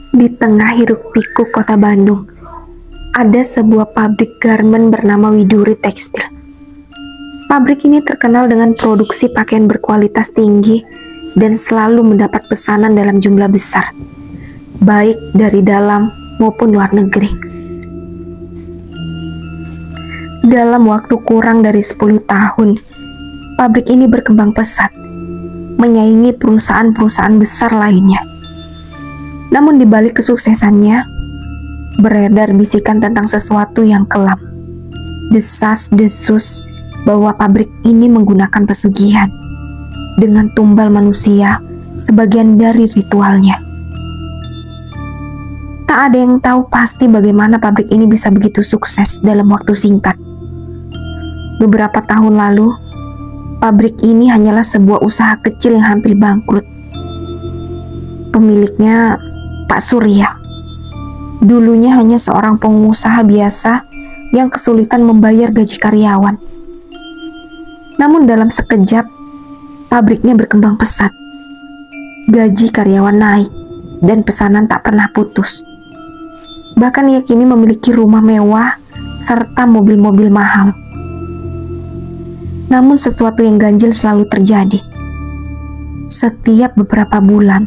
Di tengah hiruk-pikuk kota Bandung, ada sebuah pabrik garmen bernama Widuri Tekstil. Pabrik ini terkenal dengan produksi pakaian berkualitas tinggi dan selalu mendapat pesanan dalam jumlah besar, baik dari dalam maupun luar negeri. Dalam waktu kurang dari 10 tahun, pabrik ini berkembang pesat, menyaingi perusahaan-perusahaan besar lainnya. Namun di balik kesuksesannya, beredar bisikan tentang sesuatu yang kelam. Desas-desus bahwa pabrik ini menggunakan pesugihan dengan tumbal manusia sebagian dari ritualnya. Tak ada yang tahu pasti bagaimana pabrik ini bisa begitu sukses dalam waktu singkat. Beberapa tahun lalu, pabrik ini hanyalah sebuah usaha kecil yang hampir bangkrut. Pemiliknya Pak Surya. Dulunya hanya seorang pengusaha biasa yang kesulitan membayar gaji karyawan. Namun dalam sekejap, pabriknya berkembang pesat. Gaji karyawan naik dan pesanan tak pernah putus. Bahkan ia kini memiliki rumah mewah serta mobil-mobil mahal. Namun sesuatu yang ganjil selalu terjadi. Setiap beberapa bulan,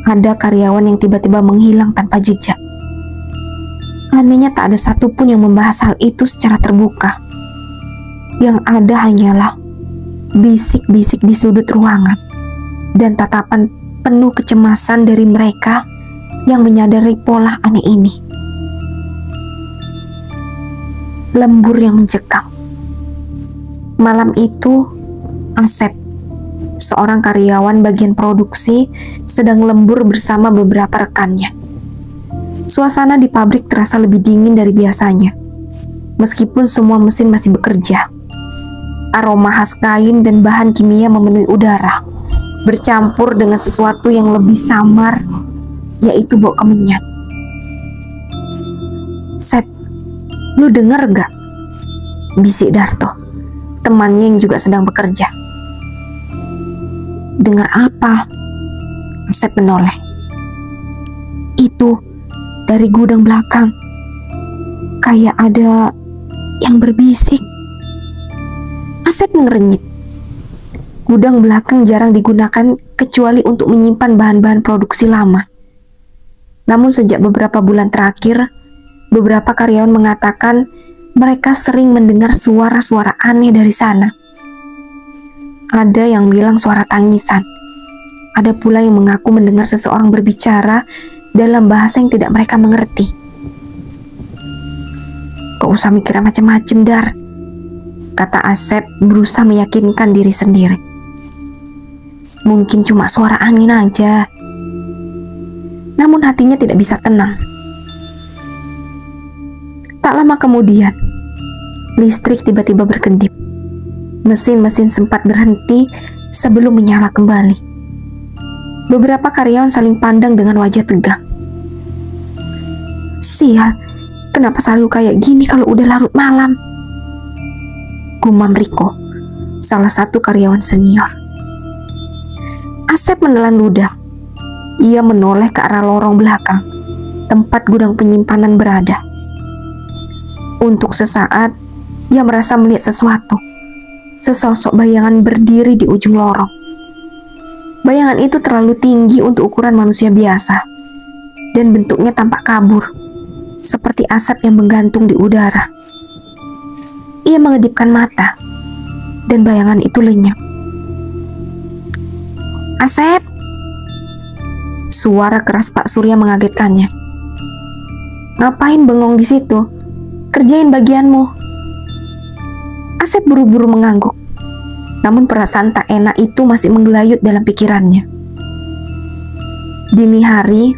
ada karyawan yang tiba-tiba menghilang tanpa jejak. Anehnya tak ada satupun yang membahas hal itu secara terbuka. Yang ada hanyalah bisik-bisik di sudut ruangan dan tatapan penuh kecemasan dari mereka yang menyadari pola aneh ini. Lembur yang mencekam. Malam itu, Asep, seorang karyawan bagian produksi, sedang lembur bersama beberapa rekannya. Suasana di pabrik terasa lebih dingin dari biasanya, meskipun semua mesin masih bekerja. Aroma khas kain dan bahan kimia memenuhi udara, bercampur dengan sesuatu yang lebih samar, yaitu bau kemenyan. "Sep, lu denger gak?" bisik Darto, temannya yang juga sedang bekerja. "Dengar apa?" Asep menoleh. "Itu dari gudang belakang. Kayak ada yang berbisik." Asep mengerenyit. Gudang belakang jarang digunakan kecuali untuk menyimpan bahan-bahan produksi lama. Namun sejak beberapa bulan terakhir, beberapa karyawan mengatakan mereka sering mendengar suara-suara aneh dari sana. Ada yang bilang suara tangisan. Ada pula yang mengaku mendengar seseorang berbicara dalam bahasa yang tidak mereka mengerti. "Gak usah mikir macam-macam, Dar," kata Asep berusaha meyakinkan diri sendiri. "Mungkin cuma suara angin aja." Namun hatinya tidak bisa tenang. Tak lama kemudian, listrik tiba-tiba berkedip. Mesin-mesin sempat berhenti sebelum menyala kembali. Beberapa karyawan saling pandang dengan wajah tegang. "Sial, kenapa selalu kayak gini kalau udah larut malam?" gumam Riko, salah satu karyawan senior. Asep menelan ludah. Ia menoleh ke arah lorong belakang, tempat gudang penyimpanan berada. Untuk sesaat, ia merasa melihat sesuatu. Sesosok bayangan berdiri di ujung lorong. Bayangan itu terlalu tinggi untuk ukuran manusia biasa, dan bentuknya tampak kabur, seperti asap yang menggantung di udara. Ia mengedipkan mata, dan bayangan itu lenyap. "Asep!" Suara keras Pak Surya mengagetkannya. "Ngapain bengong di situ? Kerjain bagianmu." Asep buru-buru mengangguk. Namun perasaan tak enak itu masih menggelayut dalam pikirannya. Dini hari,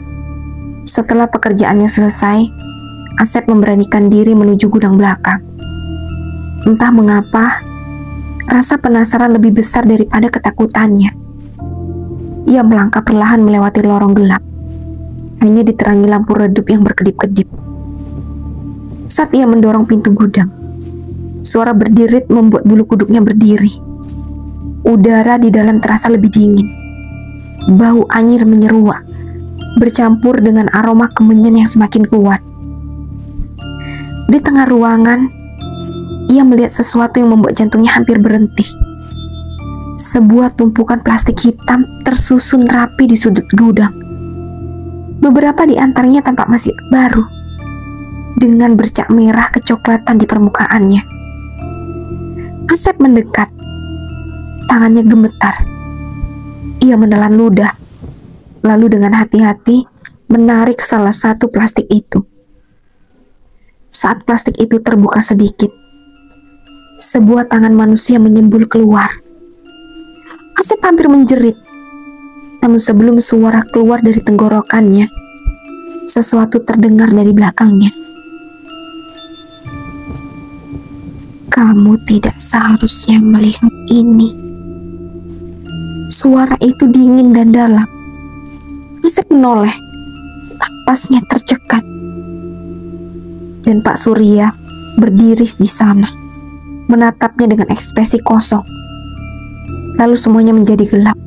setelah pekerjaannya selesai, Asep memberanikan diri menuju gudang belakang. Entah mengapa, rasa penasaran lebih besar daripada ketakutannya. Ia melangkah perlahan melewati lorong gelap, hanya diterangi lampu redup yang berkedip-kedip. Saat ia mendorong pintu gudang, suara berderit membuat bulu kuduknya berdiri. Udara di dalam terasa lebih dingin. Bau anyir menyeruak, bercampur dengan aroma kemenyan yang semakin kuat. Di tengah ruangan, ia melihat sesuatu yang membuat jantungnya hampir berhenti. Sebuah tumpukan plastik hitam tersusun rapi di sudut gudang. Beberapa di antaranya tampak masih baru, dengan bercak merah kecoklatan di permukaannya. Asep mendekat, tangannya gemetar. Ia menelan ludah, lalu dengan hati-hati menarik salah satu plastik itu. Saat plastik itu terbuka sedikit, sebuah tangan manusia menyembul keluar. Asep hampir menjerit, namun sebelum suara keluar dari tenggorokannya, sesuatu terdengar dari belakangnya. Kamu tidak seharusnya melihat ini. Suara itu dingin dan dalam. Asep menoleh, napasnya tercekat. Dan Pak Surya berdiri di sana, menatapnya dengan ekspresi kosong. Lalu semuanya menjadi gelap.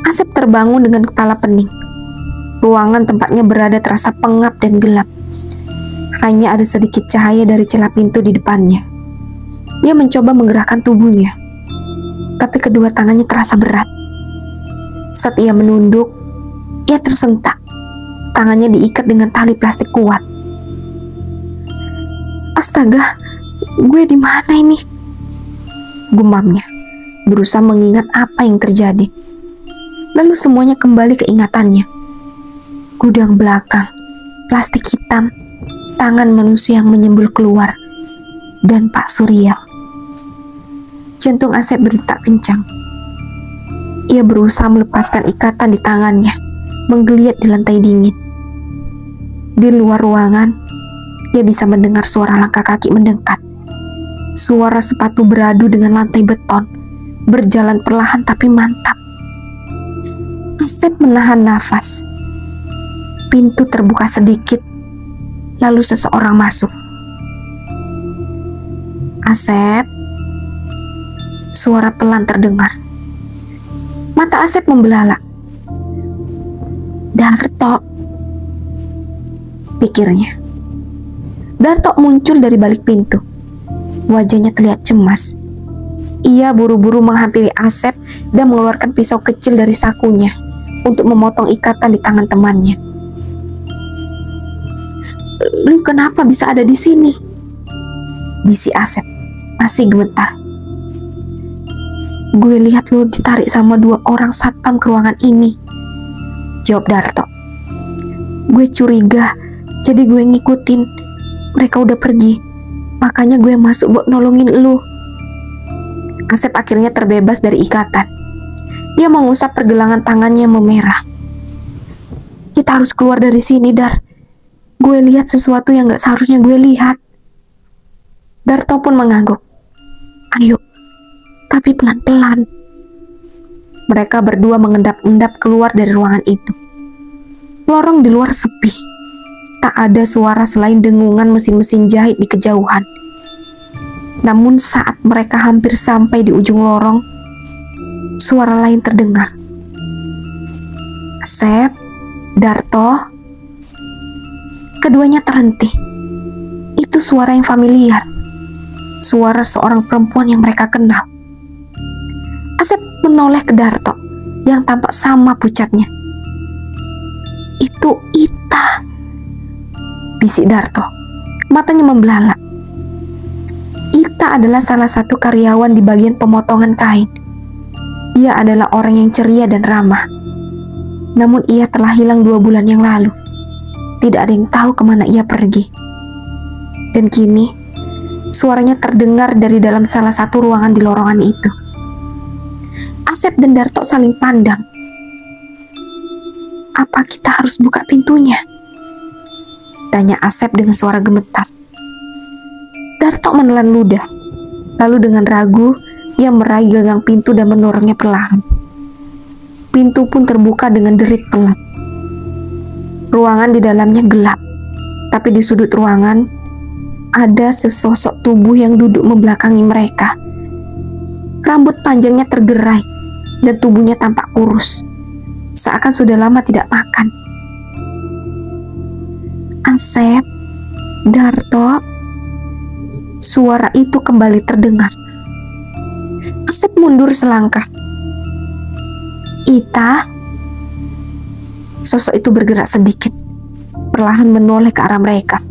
Asep terbangun dengan kepala pening. Ruangan tempatnya berada terasa pengap dan gelap. Hanya ada sedikit cahaya dari celah pintu di depannya. Ia mencoba menggerakkan tubuhnya, tapi kedua tangannya terasa berat. Saat ia menunduk, ia tersentak. Tangannya diikat dengan tali plastik kuat. Astaga, gue di mana ini? Gumamnya, berusaha mengingat apa yang terjadi. Lalu semuanya kembali ke ingatannya. Gudang belakang, plastik hitam, tangan manusia yang menyembul keluar, dan Pak Surya. Jantung Asep berdetak kencang. Ia berusaha melepaskan ikatan di tangannya, menggeliat di lantai dingin. Di luar ruangan, ia bisa mendengar suara langkah kaki mendekat. Suara sepatu beradu dengan lantai beton, berjalan perlahan tapi mantap. Asep menahan nafas. Pintu terbuka sedikit, lalu seseorang masuk. Asep. Suara pelan terdengar. Mata Asep membelalak. Darto, pikirnya. Darto muncul dari balik pintu. Wajahnya terlihat cemas. Ia buru-buru menghampiri Asep dan mengeluarkan pisau kecil dari sakunya untuk memotong ikatan di tangan temannya. Lu kenapa bisa ada di sini? Bisi Asep, masih gemetar. Gue lihat lu ditarik sama 2 orang satpam ke ruangan ini, jawab Darto. Gue curiga, jadi gue ngikutin. Mereka udah pergi, makanya gue masuk buat nolongin lu. Asep akhirnya terbebas dari ikatan. Ia mengusap pergelangan tangannya memerah. Kita harus keluar dari sini, Dar. Gue lihat sesuatu yang gak seharusnya gue lihat. Darto pun mengangguk. Ayo, tapi pelan-pelan. Mereka berdua mengendap-endap keluar dari ruangan itu. Lorong di luar sepi. Tak ada suara selain dengungan mesin-mesin jahit di kejauhan. Namun saat mereka hampir sampai di ujung lorong, suara lain terdengar. Asep, Darto. Keduanya terhenti. Itu suara yang familiar. Suara seorang perempuan yang mereka kenal. Asep menoleh ke Darto yang tampak sama pucatnya. Itu Ita, bisik Darto. Matanya membelalak. Ita adalah salah satu karyawan di bagian pemotongan kain. Ia adalah orang yang ceria dan ramah. Namun ia telah hilang 2 bulan yang lalu. Tidak ada yang tahu kemana ia pergi. Dan kini, suaranya terdengar dari dalam salah satu ruangan di lorongan itu. Asep dan Darto saling pandang. Apa kita harus buka pintunya? Tanya Asep dengan suara gemetar. Darto menelan ludah. Lalu dengan ragu, ia meraih gagang pintu dan mendorongnya perlahan. Pintu pun terbuka dengan derit pelan. Ruangan di dalamnya gelap, tapi di sudut ruangan ada sesosok tubuh yang duduk membelakangi mereka. Rambut panjangnya tergerai dan tubuhnya tampak kurus. seakan sudah lama tidak makan. Asep, Darto, suara itu kembali terdengar. Asep mundur selangkah. Ita, sosok itu bergerak sedikit, perlahan menoleh ke arah mereka.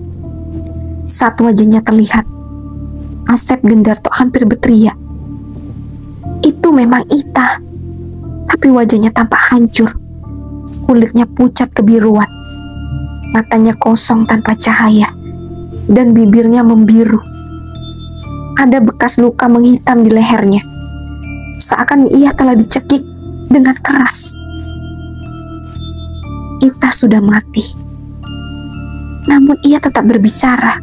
Saat wajahnya terlihat, Asep dan Darto hampir berteriak. Itu memang Ita, tapi wajahnya tampak hancur. Kulitnya pucat kebiruan, matanya kosong tanpa cahaya, dan bibirnya membiru. Ada bekas luka menghitam di lehernya, seakan ia telah dicekik dengan keras. Ita sudah mati, namun ia tetap berbicara.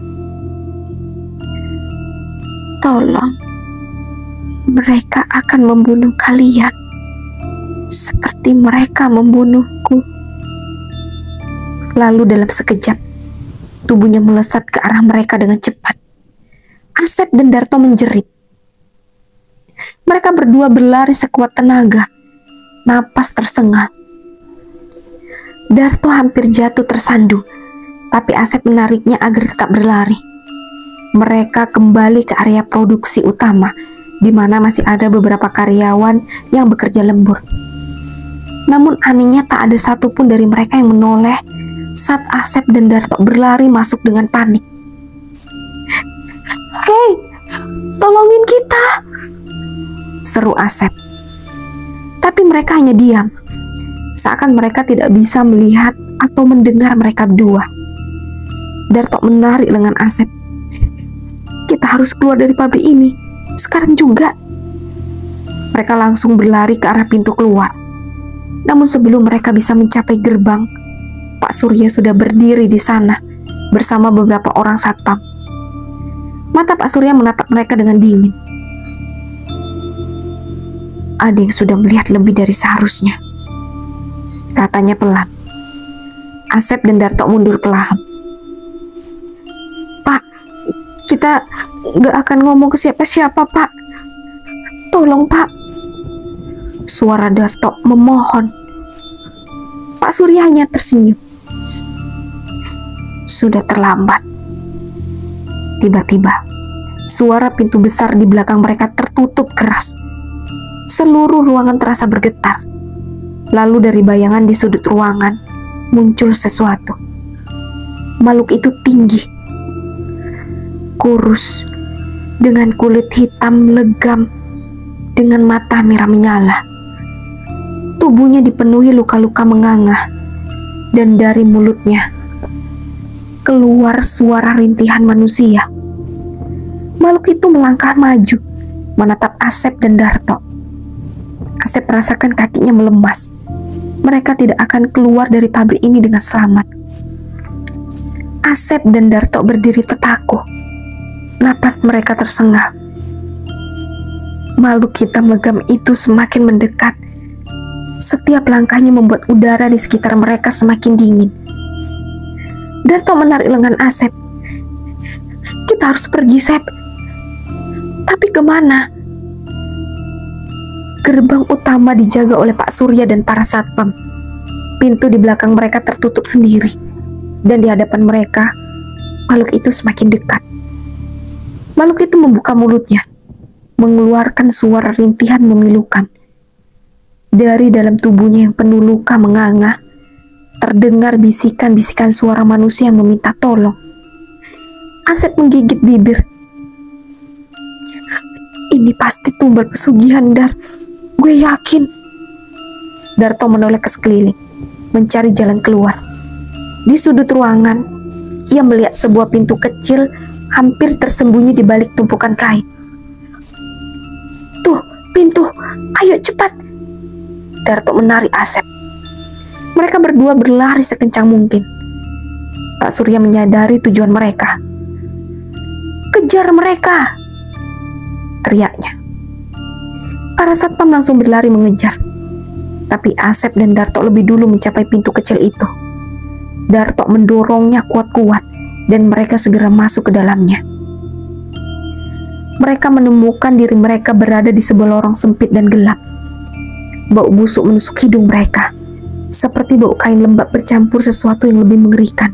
Tolong, mereka akan membunuh kalian seperti mereka membunuhku. Lalu dalam sekejap, tubuhnya melesat ke arah mereka dengan cepat. Asep dan Darto menjerit. Mereka berdua berlari sekuat tenaga, napas tersengal. Darto hampir jatuh tersandung, tapi Asep menariknya agar tetap berlari. Mereka kembali ke area produksi utama, di mana masih ada beberapa karyawan yang bekerja lembur. Namun anehnya tak ada satupun dari mereka yang menoleh saat Asep dan Darto berlari masuk dengan panik. "Hei, tolongin kita!" seru Asep. Tapi mereka hanya diam, seakan mereka tidak bisa melihat atau mendengar mereka berdua. Darto menarik lengan Asep. "Kita harus keluar dari pabrik ini, sekarang juga." Mereka langsung berlari ke arah pintu keluar. Namun sebelum mereka bisa mencapai gerbang, Pak Surya sudah berdiri di sana bersama beberapa orang satpam. Mata Pak Surya menatap mereka dengan dingin. "Ada yang sudah melihat lebih dari seharusnya," katanya pelan. Asep dan Darto mundur perlahan. "Pak, kita gak akan ngomong ke siapa-siapa, Pak. Tolong, Pak," suara Darto memohon. Pak Surya hanya tersenyum. Sudah terlambat. Tiba-tiba, suara pintu besar di belakang mereka tertutup keras. Seluruh ruangan terasa bergetar. Lalu dari bayangan di sudut ruangan muncul sesuatu. Makhluk itu tinggi, kurus, dengan kulit hitam legam, dengan mata merah menyala. Tubuhnya dipenuhi luka-luka menganga, dan dari mulutnya keluar suara rintihan manusia. Makhluk itu melangkah maju, menatap Asep dan Darto. Asep merasakan kakinya melemas. Mereka tidak akan keluar dari pabrik ini dengan selamat. Asep dan Darto berdiri terpaku. Napas mereka tersengal. Makhluk hitam legam itu semakin mendekat. Setiap langkahnya membuat udara di sekitar mereka semakin dingin. Darto menarik lengan Asep. "Kita harus pergi, Sep." "Tapi kemana?" Gerbang utama dijaga oleh Pak Surya dan para satpam. Pintu di belakang mereka tertutup sendiri, dan di hadapan mereka, makhluk itu semakin dekat. Makhluk itu membuka mulutnya, mengeluarkan suara rintihan memilukan. Dari dalam tubuhnya yang penuh luka menganga, terdengar bisikan-bisikan suara manusia yang meminta tolong. Asep menggigit bibir. "Ini pasti tumbal pesugihan, Dar. Gue yakin." Darto menoleh ke sekeliling, mencari jalan keluar. Di sudut ruangan, ia melihat sebuah pintu kecil hampir tersembunyi di balik tumpukan kain. "Tuh, pintu. Ayo cepat." Darto menarik Asep. Mereka berdua berlari sekencang mungkin. Pak Surya menyadari tujuan mereka. "Kejar mereka!" teriaknya. Para satpam langsung berlari mengejar. Tapi Asep dan Darto lebih dulu mencapai pintu kecil itu. Darto mendorongnya kuat-kuat dan mereka segera masuk ke dalamnya. Mereka menemukan diri mereka berada di sebuah lorong sempit dan gelap. Bau busuk menusuk hidung mereka, seperti bau kain lembab bercampur sesuatu yang lebih mengerikan,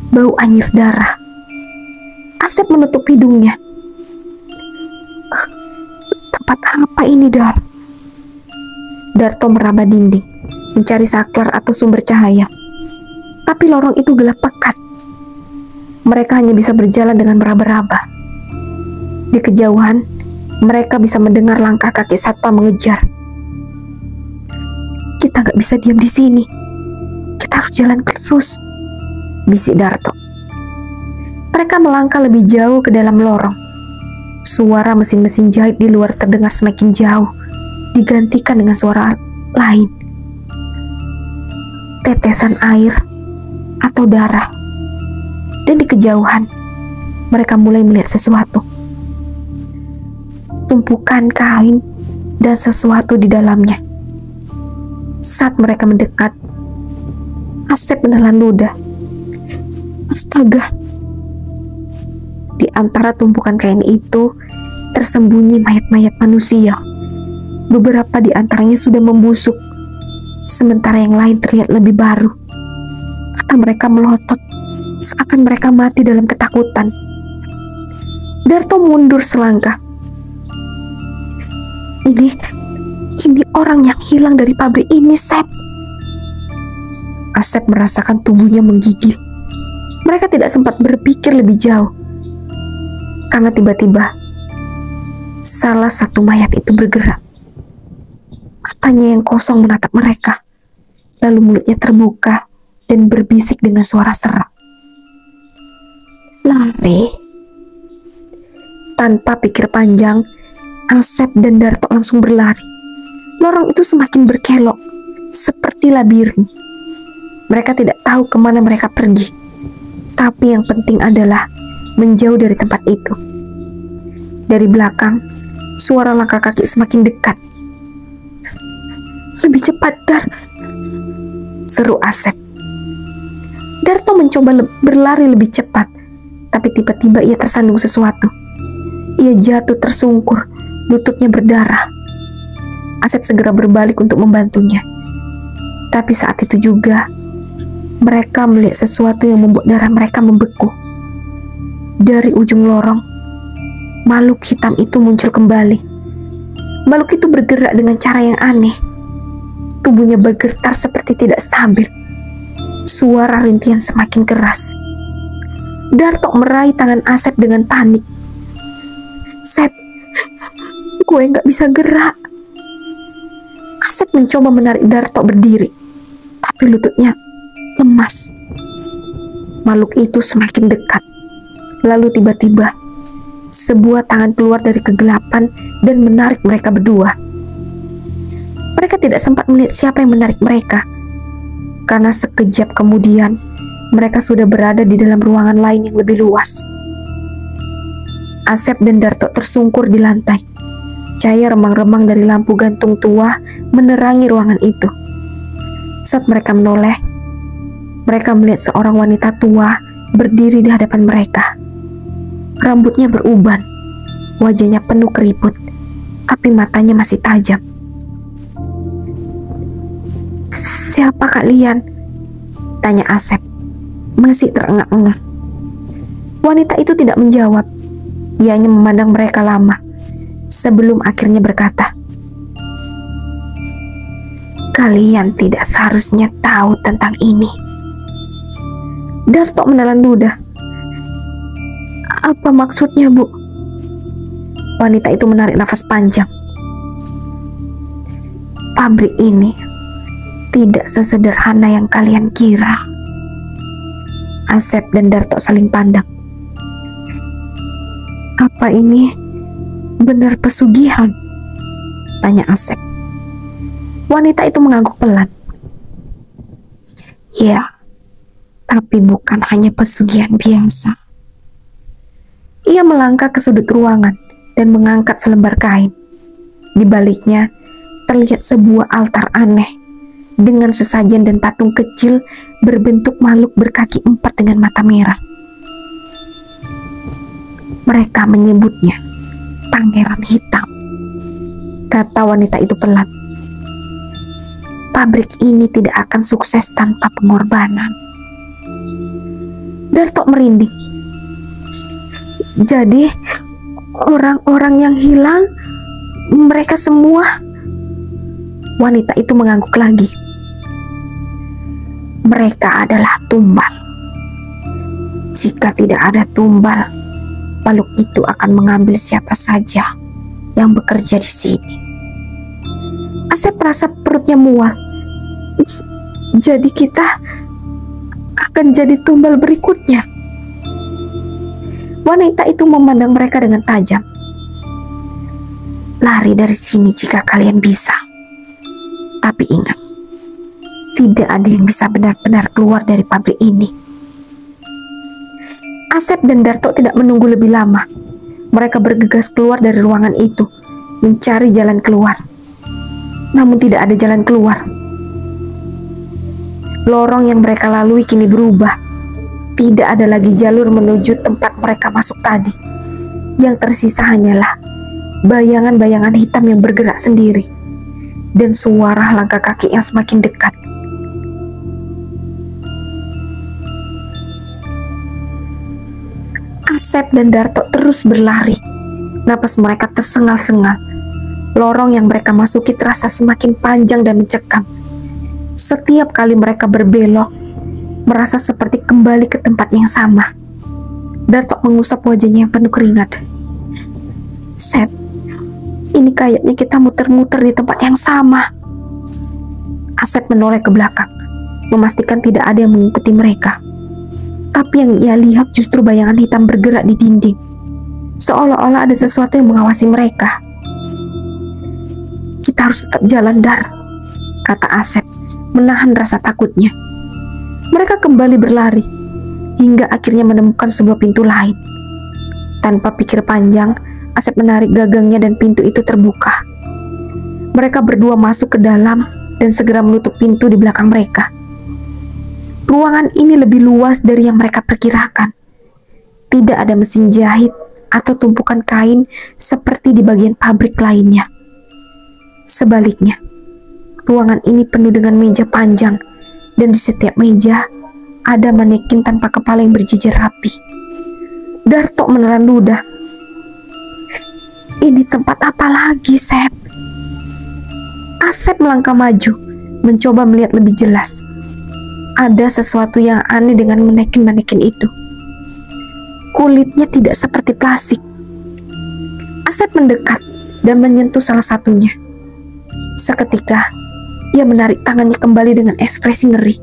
bau anyir darah. Asep menutup hidungnya. Tempat apa ini, Dar? Darto meraba dinding, mencari saklar atau sumber cahaya. Tapi lorong itu gelap pekat. Mereka hanya bisa berjalan dengan meraba-raba. Di kejauhan, mereka bisa mendengar langkah kaki satpam mengejar. Kita gak bisa diam di sini. Kita harus jalan terus, bisik Darto. Mereka melangkah lebih jauh ke dalam lorong. Suara mesin-mesin jahit di luar terdengar semakin jauh, digantikan dengan suara lain. Tetesan air atau darah. Dan di kejauhan, mereka mulai melihat sesuatu. Tumpukan kain dan sesuatu di dalamnya. Saat mereka mendekat, Asep menelan ludah. Astaga! Di antara tumpukan kain itu tersembunyi mayat-mayat manusia. Beberapa di antaranya sudah membusuk, sementara yang lain terlihat lebih baru. Mata mereka melotot, seakan mereka mati dalam ketakutan. Darto mundur selangkah. Ini orang yang hilang dari pabrik ini, Sep. Asep merasakan tubuhnya menggigil. Mereka tidak sempat berpikir lebih jauh. Karena tiba-tiba, salah satu mayat itu bergerak. Matanya yang kosong menatap mereka. Lalu mulutnya terbuka dan berbisik dengan suara serak. Lari. Tanpa pikir panjang, Asep dan Darto langsung berlari. Lorong itu semakin berkelok, seperti labirin. Mereka tidak tahu kemana mereka pergi. Tapi yang penting adalah menjauh dari tempat itu. Dari belakang, suara langkah kaki semakin dekat. Lebih cepat, Dar, seru Asep. Darto mencoba berlari lebih cepat, tapi tiba-tiba ia tersandung sesuatu. Ia jatuh tersungkur, lututnya berdarah. Asep segera berbalik untuk membantunya. Tapi saat itu juga, mereka melihat sesuatu yang membuat darah mereka membeku. Dari ujung lorong, makhluk hitam itu muncul kembali. Makhluk itu bergerak dengan cara yang aneh. Tubuhnya bergetar seperti tidak stabil. Suara rintihan semakin keras. Darto meraih tangan Asep dengan panik. Sep, gue gak bisa gerak. Asep mencoba menarik Darto berdiri, tapi lututnya lemas. Makhluk itu semakin dekat. Lalu tiba-tiba, sebuah tangan keluar dari kegelapan dan menarik mereka berdua. Mereka tidak sempat melihat siapa yang menarik mereka, karena sekejap kemudian mereka sudah berada di dalam ruangan lain yang lebih luas. Asep dan Darto tersungkur di lantai. Cahaya remang-remang dari lampu gantung tua menerangi ruangan itu. Saat mereka menoleh, mereka melihat seorang wanita tua berdiri di hadapan mereka. Rambutnya beruban, wajahnya penuh keriput, tapi matanya masih tajam. Siapa kalian? Tanya Asep, masih terengah-engah. Wanita itu tidak menjawab. Dia hanya memandang mereka lama, sebelum akhirnya berkata, kalian tidak seharusnya tahu tentang ini. Darto menelan ludah. Apa maksudnya, Bu? Wanita itu menarik nafas panjang. Pabrik ini tidak sesederhana yang kalian kira. Asep dan Darto saling pandang. Apa ini benar pesugihan? Tanya Asep. Wanita itu mengangguk pelan. Ya, tapi bukan hanya pesugihan biasa. Ia melangkah ke sudut ruangan dan mengangkat selembar kain. Di baliknya terlihat sebuah altar aneh dengan sesajen dan patung kecil berbentuk makhluk berkaki 4 dengan mata merah. Mereka menyebutnya Pangeran Hitam, kata wanita itu pelan. pabrik ini tidak akan sukses tanpa pengorbanan. Darto merinding. Jadi orang-orang yang hilang, mereka semua. Wanita itu mengangguk lagi. Mereka adalah tumbal. Jika tidak ada tumbal, makhluk itu akan mengambil siapa saja yang bekerja di sini. Asep merasa perutnya mual. Jadi kita akan jadi tumbal berikutnya. Wanita itu memandang mereka dengan tajam. Lari dari sini jika kalian bisa. Tapi ingat, tidak ada yang bisa benar-benar keluar dari pabrik ini. Asep dan Darto tidak menunggu lebih lama. Mereka bergegas keluar dari ruangan itu, mencari jalan keluar. Namun tidak ada jalan keluar. Lorong yang mereka lalui kini berubah. Tidak ada lagi jalur menuju tempat mereka masuk tadi. Yang tersisa hanyalah bayangan-bayangan hitam yang bergerak sendiri, dan suara langkah kaki yang semakin dekat. Asep dan Darto terus berlari. Napas mereka tersengal-sengal. Lorong yang mereka masuki terasa semakin panjang dan mencekam. Setiap kali mereka berbelok, merasa seperti kembali ke tempat yang sama. Darto mengusap wajahnya yang penuh keringat. Sep, ini kayaknya kita muter-muter di tempat yang sama. Asep menoleh ke belakang, memastikan tidak ada yang mengikuti mereka. Tapi yang ia lihat justru bayangan hitam bergerak di dinding, seolah-olah ada sesuatu yang mengawasi mereka. Kita harus tetap jalan, Dar, kata Asep, menahan rasa takutnya. Mereka kembali berlari, hingga akhirnya menemukan sebuah pintu lain. Tanpa pikir panjang, Asep menarik gagangnya dan pintu itu terbuka. Mereka berdua masuk ke dalam dan segera menutup pintu di belakang mereka. Ruangan ini lebih luas dari yang mereka perkirakan. Tidak ada mesin jahit atau tumpukan kain seperti di bagian pabrik lainnya. Sebaliknya, ruangan ini penuh dengan meja panjang, dan di setiap meja ada manekin tanpa kepala yang berjejer rapi. Darto menelan ludah. Ini tempat apa lagi, Sep? Asep melangkah maju, mencoba melihat lebih jelas. Ada sesuatu yang aneh dengan manekin-manekin itu. Kulitnya tidak seperti plastik. Asep mendekat dan menyentuh salah satunya. Seketika, ia menarik tangannya kembali dengan ekspresi ngeri.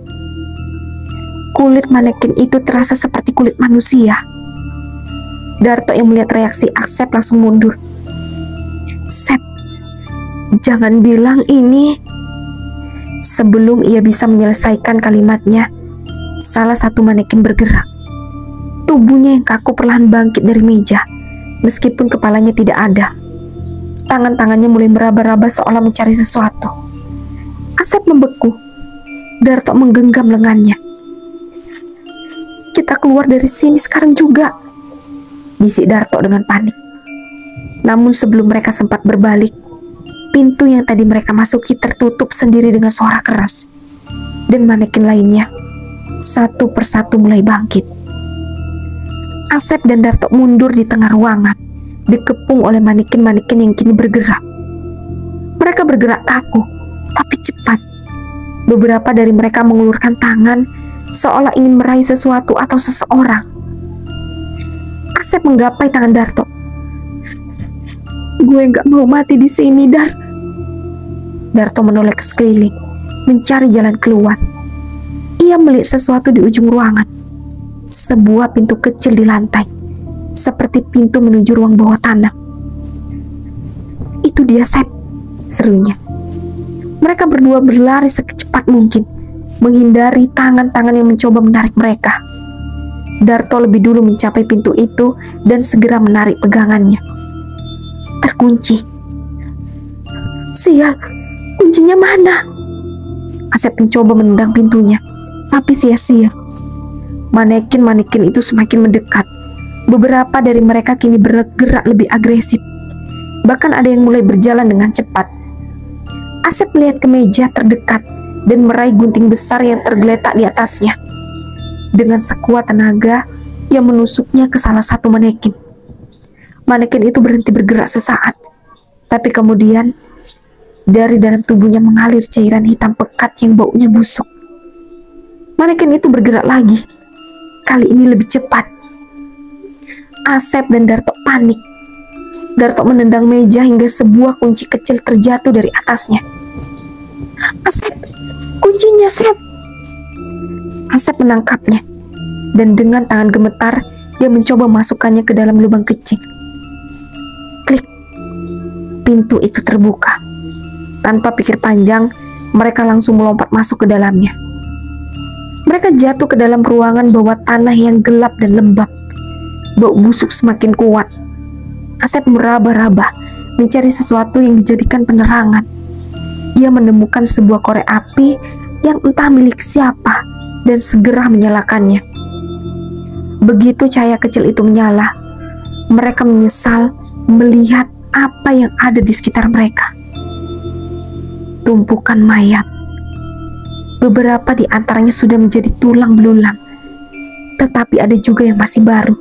Kulit manekin itu terasa seperti kulit manusia. Darto yang melihat reaksi Asep langsung mundur. Sep, jangan bilang ini. Sebelum ia bisa menyelesaikan kalimatnya, salah satu manekin bergerak. Tubuhnya yang kaku perlahan bangkit dari meja, meskipun kepalanya tidak ada. Tangan-tangannya mulai meraba-raba seolah mencari sesuatu. Asep membeku. Darto menggenggam lengannya. Kita keluar dari sini sekarang juga, bisik Darto dengan panik. Namun sebelum mereka sempat berbalik, pintu yang tadi mereka masuki tertutup sendiri dengan suara keras. Dan manekin lainnya satu persatu mulai bangkit. Asep dan Darto mundur di tengah ruangan, dikepung oleh manekin-manekin yang kini bergerak. Mereka bergerak kaku, tapi cepat. Beberapa dari mereka mengulurkan tangan, seolah ingin meraih sesuatu atau seseorang. Asep menggapai tangan Darto. Gue gak mau mati di sini, Dar. Darto menoleh ke sekeliling, mencari jalan keluar. Ia melihat sesuatu di ujung ruangan. Sebuah pintu kecil di lantai, seperti pintu menuju ruang bawah tanah. Itu dia, Sep, serunya. Mereka berdua berlari sekecepat mungkin, menghindari tangan-tangan yang mencoba menarik mereka. Darto lebih dulu mencapai pintu itu dan segera menarik pegangannya. Terkunci. Sial, kuncinya mana? Asep mencoba menendang pintunya, tapi sia-sia. Manekin-manekin itu semakin mendekat. Beberapa dari mereka kini bergerak lebih agresif. Bahkan ada yang mulai berjalan dengan cepat. Asep melihat ke meja terdekat dan meraih gunting besar yang tergeletak di atasnya. Dengan sekuat tenaga, ia menusuknya ke salah satu manekin. Manekin itu berhenti bergerak sesaat, tapi kemudian dari dalam tubuhnya mengalir cairan hitam pekat yang baunya busuk. Manekin itu bergerak lagi, kali ini lebih cepat. Asep dan Darto panik. Darto menendang meja hingga sebuah kunci kecil terjatuh dari atasnya. "Asep, kuncinya, Sep!" Asep menangkapnya, dan dengan tangan gemetar, ia mencoba masukkannya ke dalam lubang kecil. Klik, pintu itu terbuka. Tanpa pikir panjang, mereka langsung melompat masuk ke dalamnya. Mereka jatuh ke dalam ruangan bawah tanah yang gelap dan lembab. Bau busuk semakin kuat. Asep meraba-raba, mencari sesuatu yang dijadikan penerangan. Dia menemukan sebuah korek api yang entah milik siapa dan segera menyalakannya. Begitu cahaya kecil itu menyala, mereka menyesal melihat apa yang ada di sekitar mereka. Tumpukan mayat. Beberapa di antaranya sudah menjadi tulang belulang, tetapi ada juga yang masih baru.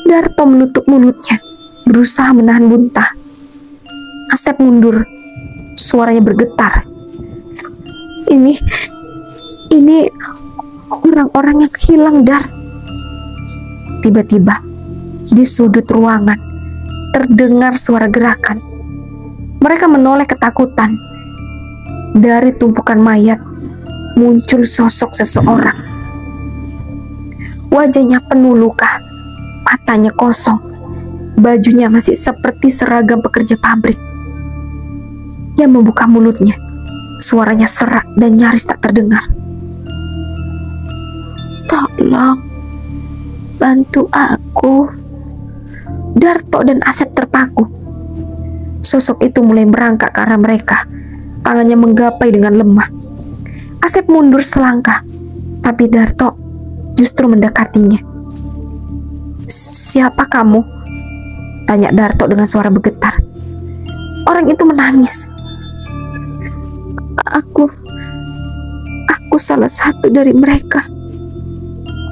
Darto menutup mulutnya, berusaha menahan muntah. Asep mundur, suaranya bergetar. Ini orang-orang yang hilang, Dar. Tiba-tiba, di sudut ruangan, terdengar suara gerakan. Mereka menoleh ketakutan. Dari tumpukan mayat, muncul sosok seseorang. Wajahnya penuh luka, matanya kosong, bajunya masih seperti seragam pekerja pabrik. Ia membuka mulutnya, suaranya serak dan nyaris tak terdengar. "Tolong, bantu aku." Darto dan Asep terpaku. Sosok itu mulai merangkak ke arah mereka, tangannya menggapai dengan lemah. Asep mundur selangkah, tapi Darto justru mendekatinya. "Siapa kamu?" tanya Darto dengan suara bergetar. Orang itu menangis. Aku salah satu dari mereka.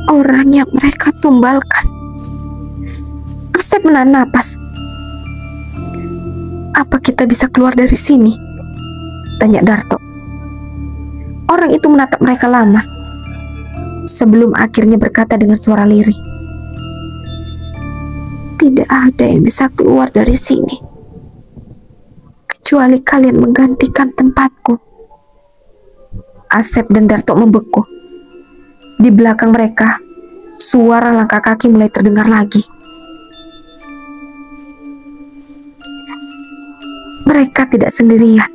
Orang yang mereka tumbalkan." Asep menahan napas. "Apa kita bisa keluar dari sini?" tanya Darto. Orang itu menatap mereka lama, sebelum akhirnya berkata dengan suara lirih, "Tidak ada yang bisa keluar dari sini, kecuali kalian menggantikan tempatku." Asep dan Darto membeku. Di belakang mereka, suara langkah kaki mulai terdengar lagi. Mereka tidak sendirian.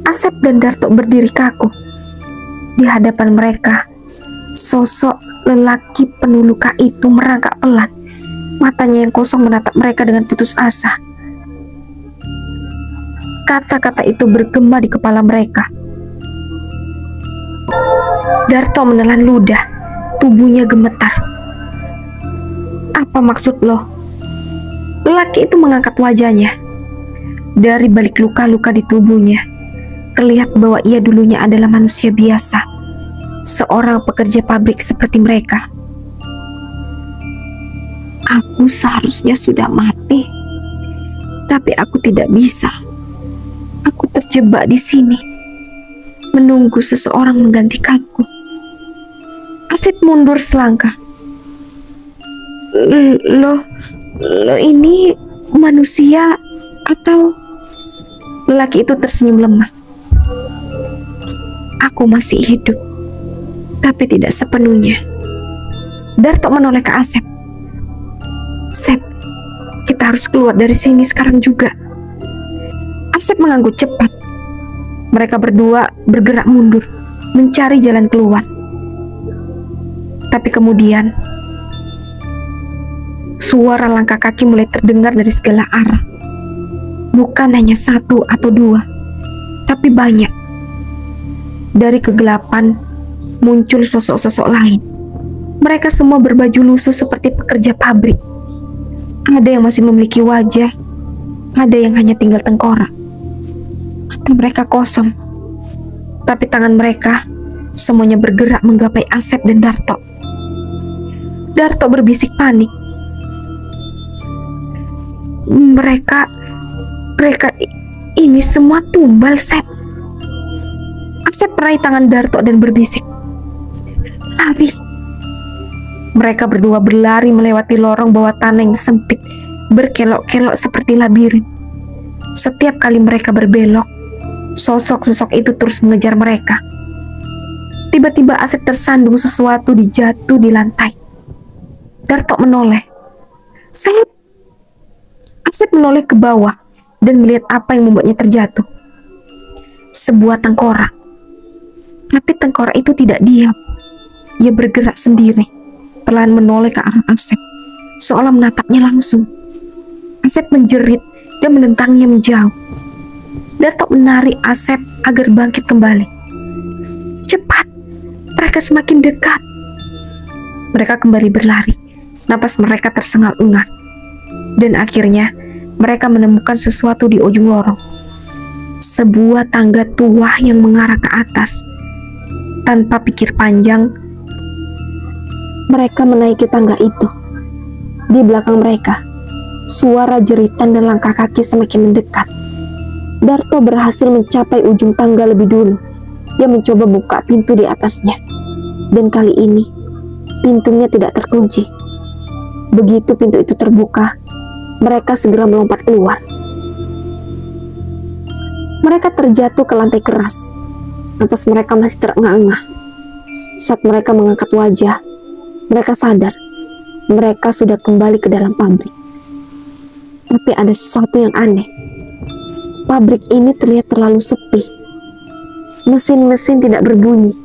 Asep dan Darto berdiri kaku. Di hadapan mereka, sosok lelaki penuh luka itu merangkak pelan. Matanya yang kosong menatap mereka dengan putus asa. Kata-kata itu bergema di kepala mereka. Darto menelan ludah, tubuhnya gemetar. "Apa maksud lo?" Lelaki itu mengangkat wajahnya. Dari balik luka-luka di tubuhnya, terlihat bahwa ia dulunya adalah manusia biasa, seorang pekerja pabrik seperti mereka. "Aku seharusnya sudah mati, tapi aku tidak bisa. Aku terjebak di sini, menunggu seseorang menggantikanku." Asep mundur selangkah. Lo ini manusia atau?" Lelaki itu tersenyum lemah. "Aku masih hidup, tapi tidak sepenuhnya." Darto menoleh ke Asep. "Sep, kita harus keluar dari sini sekarang juga." Asep mengangguk cepat. Mereka berdua bergerak mundur, mencari jalan keluar. Tapi kemudian, suara langkah kaki mulai terdengar dari segala arah. Bukan hanya satu atau dua, tapi banyak. Dari kegelapan muncul sosok-sosok lain. Mereka semua berbaju lusuh seperti pekerja pabrik. Ada yang masih memiliki wajah, ada yang hanya tinggal tengkorak. Mata mereka kosong, tapi tangan mereka semuanya bergerak menggapai Asep dan Darto. Darto berbisik panik. Mereka ini semua tumbal, Sep. Asep meraih tangan Darto dan berbisik, "Lari." Mereka berdua berlari melewati lorong bawah tanah yang sempit, berkelok-kelok seperti labirin. Setiap kali mereka berbelok, sosok-sosok itu terus mengejar mereka. Tiba-tiba Asep tersandung sesuatu jatuh di lantai. Darto menoleh. "Sep!" Asep menoleh ke bawah dan melihat apa yang membuatnya terjatuh. Sebuah tengkorak. Tapi tengkorak itu tidak diam. Ia bergerak sendiri, perlahan menoleh ke arah Asep, seolah menatapnya langsung. Asep menjerit dan menentangnya menjauh. Darto menarik Asep agar bangkit kembali. "Cepat, mereka semakin dekat." Mereka kembali berlari, napas mereka tersengal-engal. Dan akhirnya mereka menemukan sesuatu di ujung lorong. Sebuah tangga tua yang mengarah ke atas. Tanpa pikir panjang, mereka menaiki tangga itu. Di belakang mereka, suara jeritan dan langkah kaki semakin mendekat. Darto berhasil mencapai ujung tangga lebih dulu. Dia mencoba buka pintu di atasnya. Dan kali ini, pintunya tidak terkunci. Begitu pintu itu terbuka, mereka segera melompat keluar. Mereka terjatuh ke lantai keras. Napas mereka masih terengah-engah. Saat mereka mengangkat wajah, mereka sadar mereka sudah kembali ke dalam pabrik. Tapi ada sesuatu yang aneh. Pabrik ini terlihat terlalu sepi. Mesin-mesin tidak berbunyi.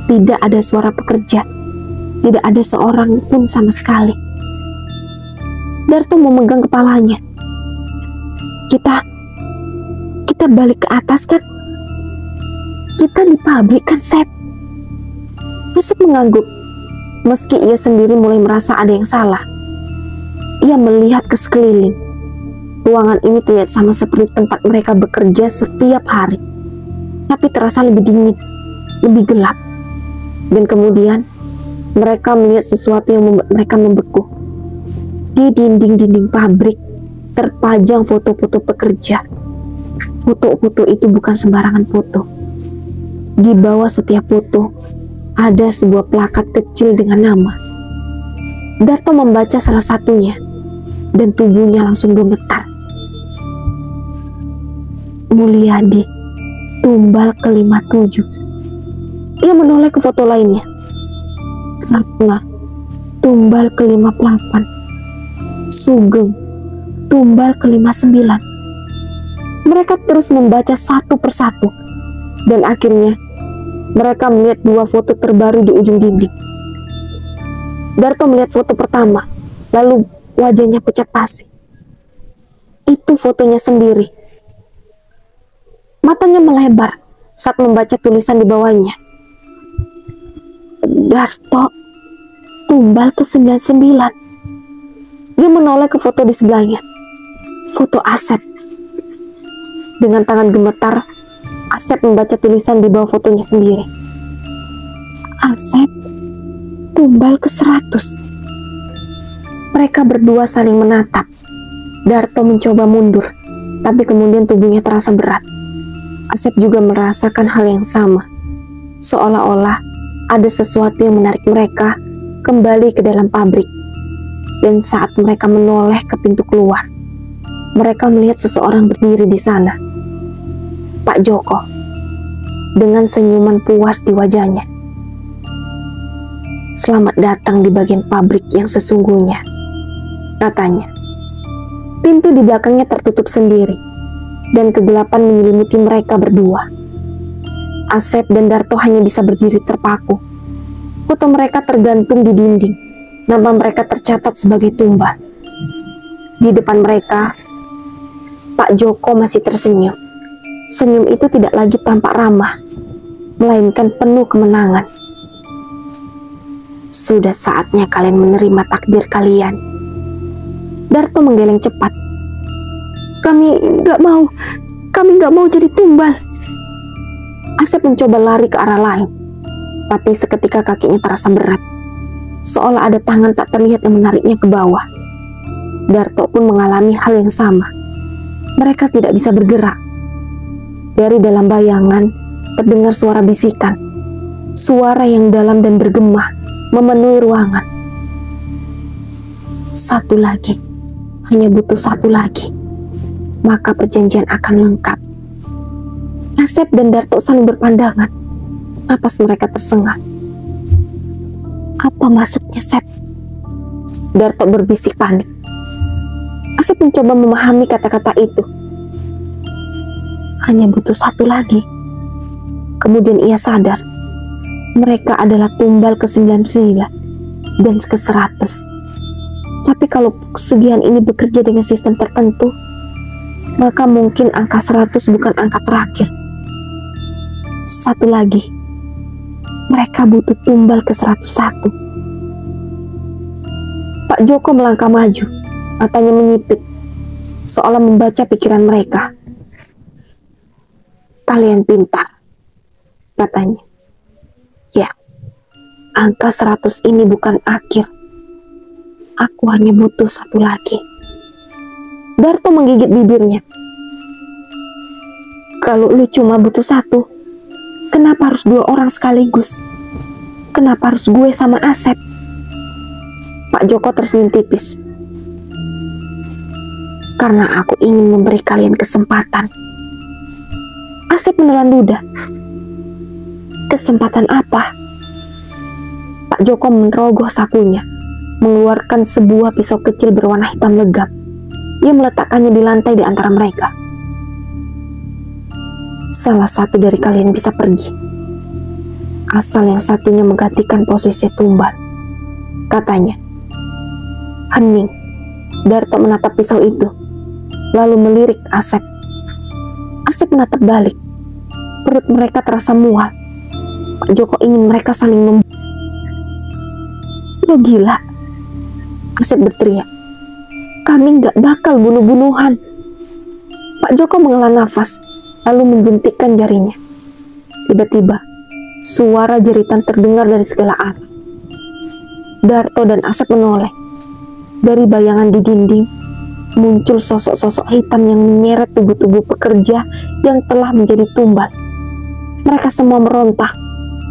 Tidak ada suara pekerja. Tidak ada seorang pun sama sekali. Darto memegang kepalanya. Kita balik ke atas kan? Kita di pabrik kan, Sep? Asep mengangguk. Meski ia sendiri mulai merasa ada yang salah. Ia melihat ke sekeliling. Ruangan ini terlihat sama seperti tempat mereka bekerja setiap hari. Tapi terasa lebih dingin, lebih gelap. Dan kemudian, mereka melihat sesuatu yang membuat mereka membeku. Di dinding-dinding pabrik, terpajang foto-foto pekerja. Foto-foto itu bukan sembarangan foto. Di bawah setiap foto, ada sebuah plakat kecil dengan nama. Darto membaca salah satunya, dan tubuhnya langsung gemetar. Mulyadi, tumbal ke-57. Ia menoleh ke foto lainnya. Ratna, tumbal ke-58. Sugeng, tumbal ke-59. Mereka terus membaca satu persatu, dan akhirnya mereka melihat dua foto terbaru di ujung dinding. Darto melihat foto pertama, lalu wajahnya pucat pasi. Itu fotonya sendiri. Matanya melebar saat membaca tulisan di bawahnya. Darto, tumbal ke-99. Dia menoleh ke foto di sebelahnya. Foto Asep. Dengan tangan gemetar, Asep membaca tulisan di bawah fotonya sendiri. Asep, tumbal ke-100. Mereka berdua saling menatap. Darto mencoba mundur, tapi kemudian tubuhnya terasa berat. Asep juga merasakan hal yang sama. Seolah-olah ada sesuatu yang menarik mereka kembali ke dalam pabrik. Dan saat mereka menoleh ke pintu keluar, mereka melihat seseorang berdiri di sana. Pak Joko, dengan senyuman puas di wajahnya. Selamat datang di bagian pabrik yang sesungguhnya, katanya. Pintu di belakangnya tertutup sendiri, dan kegelapan menyelimuti mereka berdua. Asep dan Darto hanya bisa berdiri terpaku. Foto mereka tergantung di dinding, nama mereka tercatat sebagai tumbal. Di depan mereka, Pak Joko masih tersenyum. Senyum itu tidak lagi tampak ramah, melainkan penuh kemenangan. Sudah saatnya kalian menerima takdir kalian. Darto menggeleng cepat. Kami nggak mau jadi tumbal. Asep mencoba lari ke arah lain, tapi seketika kakinya terasa berat, seolah ada tangan tak terlihat yang menariknya ke bawah. Darto pun mengalami hal yang sama. Mereka tidak bisa bergerak. Dari dalam bayangan terdengar suara bisikan, suara yang dalam dan bergema memenuhi ruangan. Satu lagi, hanya butuh satu lagi, maka perjanjian akan lengkap. Asep dan Darto saling berpandangan. Napas mereka tersengal. Apa maksudnya, Sep? Darto berbisik panik. Asep mencoba memahami kata-kata itu. Hanya butuh satu lagi. Kemudian ia sadar, mereka adalah tumbal ke-99 dan ke-100. Tapi kalau pesugihan ini bekerja dengan sistem tertentu, maka mungkin angka 100 bukan angka terakhir. Satu lagi, mereka butuh tumbal ke-101. Pak Joko melangkah maju, matanya menyipit, seolah membaca pikiran mereka. Kalian pintar, katanya. Ya, angka 100 ini bukan akhir. Aku hanya butuh satu lagi. Darto menggigit bibirnya. Kalau lu cuma butuh satu, kenapa harus 2 orang sekaligus? Kenapa harus gue sama Asep? Pak Joko tersenyum tipis. Karena aku ingin memberi kalian kesempatan. Asep menelan ludah. Kesempatan apa? Pak Joko menerogoh sakunya, mengeluarkan sebuah pisau kecil berwarna hitam legam. Ia meletakkannya di lantai di antara mereka. Salah satu dari kalian bisa pergi, asal yang satunya menggantikan posisi tumbal, katanya. Hening, Darto menatap pisau itu, lalu melirik Asep. Asep menatap balik. Perut mereka terasa mual. Pak Joko ingin mereka saling Lo gila? Asep berteriak. Kami gak bakal bunuh-bunuhan. Pak Joko menghela nafas, lalu menjentikkan jarinya. Tiba-tiba, suara jeritan terdengar dari segala arah. Darto dan Asep menoleh. Dari bayangan di dinding, muncul sosok-sosok hitam yang menyeret tubuh-tubuh pekerja yang telah menjadi tumbal. Mereka semua meronta,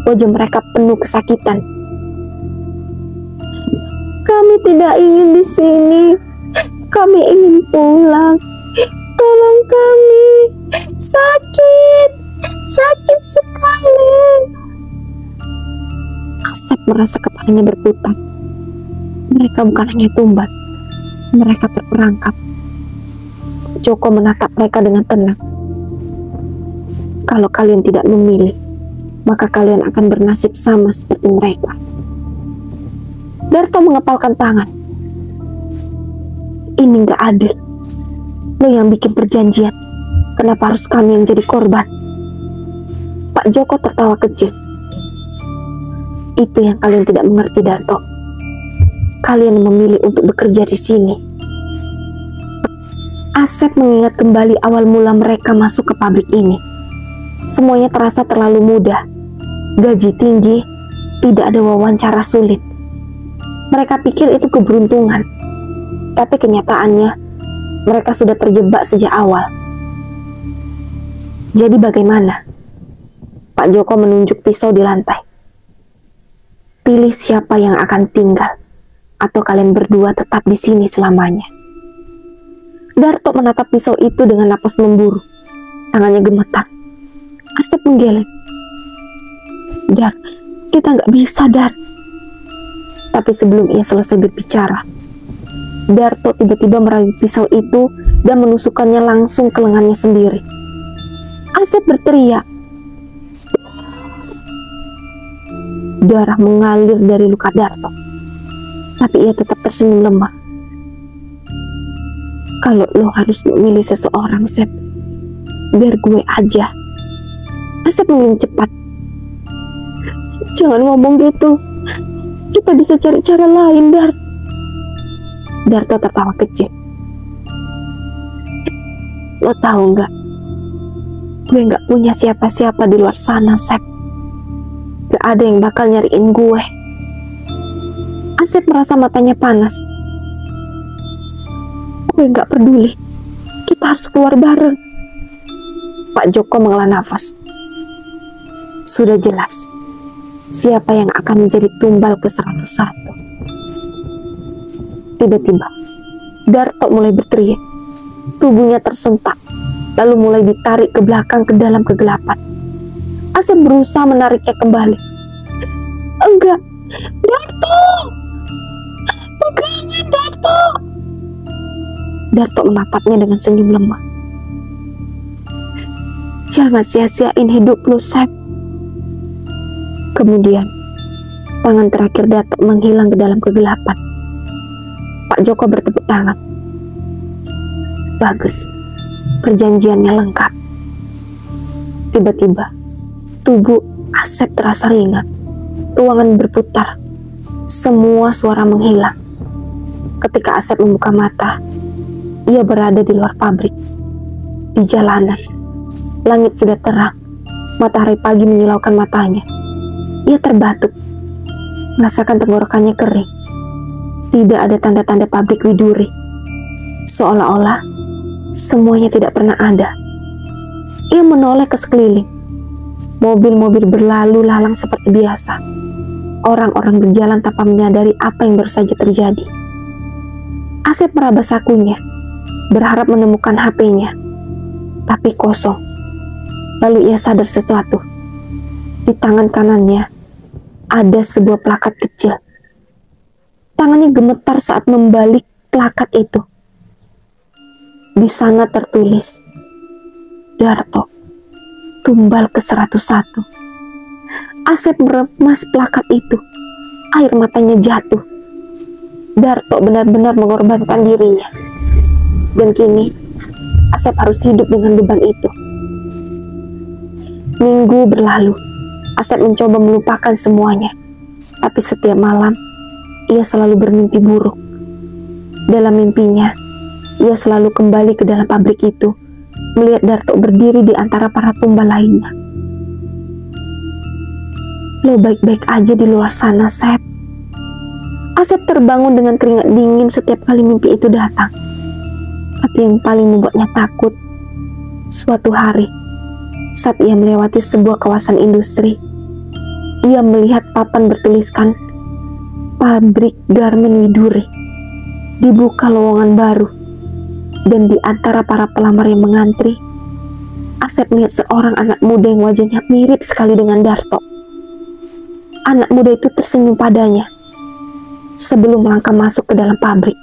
wajah mereka penuh kesakitan. Kami tidak ingin di sini. Kami ingin pulang. Tolong kami. Sakit sekali. Asep merasa kepalanya berputar. Mereka bukan hanya tumbal, mereka terperangkap. Joko menatap mereka dengan tenang. Kalau kalian tidak memilih, maka kalian akan bernasib sama seperti mereka. Darto mengepalkan tangan. Ini gak adil. Lo yang bikin perjanjian, kenapa harus kami yang jadi korban? Pak Joko tertawa kecil. Itu yang kalian tidak mengerti, Darto. Kalian memilih untuk bekerja di sini. Asep mengingat kembali awal mula mereka masuk ke pabrik ini. Semuanya terasa terlalu mudah. Gaji tinggi, tidak ada wawancara sulit. Mereka pikir itu keberuntungan. Tapi kenyataannya, mereka sudah terjebak sejak awal. Jadi bagaimana? Pak Joko menunjuk pisau di lantai. Pilih siapa yang akan tinggal, atau kalian berdua tetap di sini selamanya. Darto menatap pisau itu dengan napas memburu. Tangannya gemetar. Asep menggeleng. Dar, kita nggak bisa, Dar. Tapi sebelum ia selesai berbicara, Darto tiba-tiba meraih pisau itu dan menusukkannya langsung ke lengannya sendiri. Asep berteriak. Darah mengalir dari luka Darto, tapi ia tetap tersenyum lemah. Kalau lo harus memilih seseorang, Sep, biar gue aja. Asep mengiling cepat. Jangan ngomong gitu. Kita bisa cari cara lain, Dar. Darto tertawa kecil. Lo tahu nggak? Gue nggak punya siapa-siapa di luar sana, Sep. Gak ada yang bakal nyariin gue. Asep merasa matanya panas. Gue nggak peduli. Kita harus keluar bareng. Pak Joko menghela nafas. Sudah jelas siapa yang akan menjadi tumbal ke-101. Tiba-tiba Darto mulai berteriak. Tubuhnya tersentak, lalu mulai ditarik ke belakang ke dalam kegelapan. Asep berusaha menariknya kembali. Enggak, Darto! Pegangin Darto! Darto menatapnya dengan senyum lemah. Jangan sia-siain hidup lo, Sep. Kemudian, tangan terakhir Darto menghilang ke dalam kegelapan. Pak Joko bertepuk tangan. Bagus, perjanjiannya lengkap. Tiba-tiba, tubuh Asep terasa ringan. Ruangan berputar. Semua suara menghilang. Ketika Asep membuka mata, ia berada di luar pabrik. Di jalanan, langit sudah terang. Matahari pagi menyilaukan matanya. Ia terbatuk, merasakan tenggorokannya kering. Tidak ada tanda-tanda pabrik Widuri. Seolah-olah semuanya tidak pernah ada. Ia menoleh ke sekeliling. Mobil-mobil berlalu lalang seperti biasa. Orang-orang berjalan tanpa menyadari apa yang baru saja terjadi. Asep meraba sakunya, berharap menemukan HP-nya, tapi kosong. Lalu ia sadar sesuatu. Di tangan kanannya ada sebuah plakat kecil. Tangannya gemetar saat membalik plakat itu. Di sana tertulis, Darto, tumbal ke-101. Asep meremas plakat itu. Air matanya jatuh. Darto benar-benar mengorbankan dirinya. Dan kini, Asep harus hidup dengan beban itu. Minggu berlalu. Asep mencoba melupakan semuanya. Tapi setiap malam, ia selalu bermimpi buruk. Dalam mimpinya, ia selalu kembali ke dalam pabrik itu, melihat Darto berdiri di antara para tumbal lainnya. Lo baik-baik aja di luar sana, Sep. Asep terbangun dengan keringat dingin setiap kali mimpi itu datang. Tapi yang paling membuatnya takut, suatu hari, saat ia melewati sebuah kawasan industri, ia melihat papan bertuliskan pabrik garmen Widuri. Dibuka lowongan baru, dan di antara para pelamar yang mengantri, Asep melihat seorang anak muda yang wajahnya mirip sekali dengan Darto. Anak muda itu tersenyum padanya sebelum melangkah masuk ke dalam pabrik.